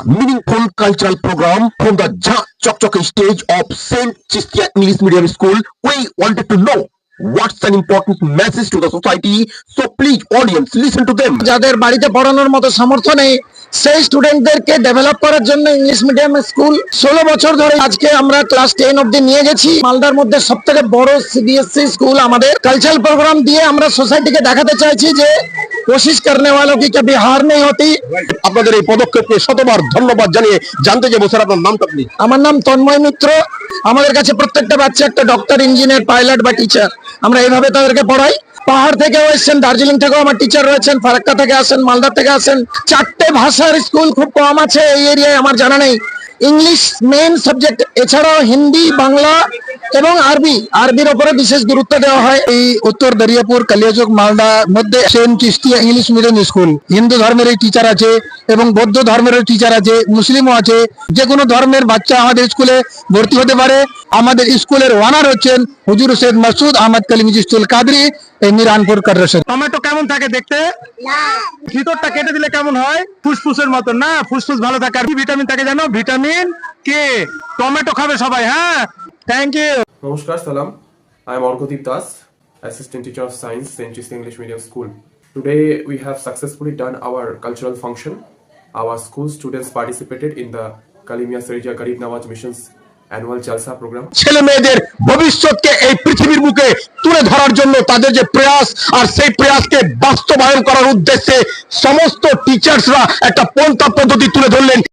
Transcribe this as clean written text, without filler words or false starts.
meaningful cultural program from the Chokchok stage of Saint Chistia English Medium School. We wanted to know what's an important message to the society. So please, audience, listen to them. যাদের বাড়িতে পড়ানোর মতো সামর্থ্য নেই সেই স্টুডেন্টদেরকে develop করার জন্য ইংলিশ মিডিয়াম স্কুল 16 বছর ধরে আজকে আমরা ক্লাস 10 অবধি নিয়ে গেছি। মালদার মধ্যে সবথেকে বড় সিবিএসসি স্কুল। আমাদের কালচারাল প্রোগ্রাম দিয়ে আমরা সোসাইটিকে দেখাতে চাইছি যে কোশিশ করনে वालों की कभी हार नहीं होती। আপনাদের এই পদক্ষেপকে শতবার ধন্যবাদ জানিয়ে জানতে চাইবো স্যার আপনার নামটা প্লিজ। আমার নাম তন্ময় মিত্র। আমাদের কাছে প্রত্যেকটা বাচ্চা একটা ডক্টর, ইঞ্জিনিয়ার, পাইলট বা টিচার। আমরা এইভাবে তাদেরকে পড়াই। পাহাড় থেকেও এসেছেন, দার্জিলিং থেকেও আমার টিচার রয়েছেন, ফারাক্কা থেকে আসেন, মালদা থেকে আসেন। 4টে ভাষার স্কুল খুব কম আছে এই এরিয়ায়, আমার জানা নেই। ইংলিশ মেইন সাবজেক্ট, এছাড়াও হিন্দি, বাংলা এবং আরবির উপরে বিশেষ গুরুত্ব দেওয়া হয়। এই উত্তর দরিয়াপুর কালিয়াচক মালদা মধ্যে সেন্ট চিস্তিয়া ইংলিশ মিডিয়াম স্কুল। হিন্দু ধর্মের টিচার আছে এবং বৌদ্ধ ধর্মের টিচার আছে, মুসলিমও আছে। যে কোনো ধর্মের বাচ্চা আমাদের স্কুলে ভর্তি হতে পারে। আমাদের স্কুলের ওনার হচ্ছেন হুজুর সৈয়দ মাসুদ আহমদ কলিম জিস্তুল কাদরি, মিরানপুর কাদরাসা। টমেটো কেমন থাকে দেখতে? ভিতরটা কেটে দিলে কেমন হয়? ফুসফুসের মতন না? ফুসফুস ভালো থাকে। আর কি ভিটামিন থাকে জানো? Vitamin K. টমেটো খাবে সবাই। হ্যাঁ, thank you. Namaskar, Salam. I am Orkodeep Das, Assistant Teacher of Science, St. Chistia English Medium School. Today we have successfully done our cultural function. Our school students participated in the Kalimia Sarija Garib Nawaz Mission's annual Jalsa program. ছেলে মেয়েদের ভবিষ্যৎকে এই পৃথিবীর বুকে তুলে ধরার জন্য তাদের যে প্রয়াস, আর সেই প্রয়াসকে বাস্তবায়ন করার উদ্দেশ্যে সমস্ত টিচার্সরা একটা পন্থা পদ্ধতি তুলে ধরলেন।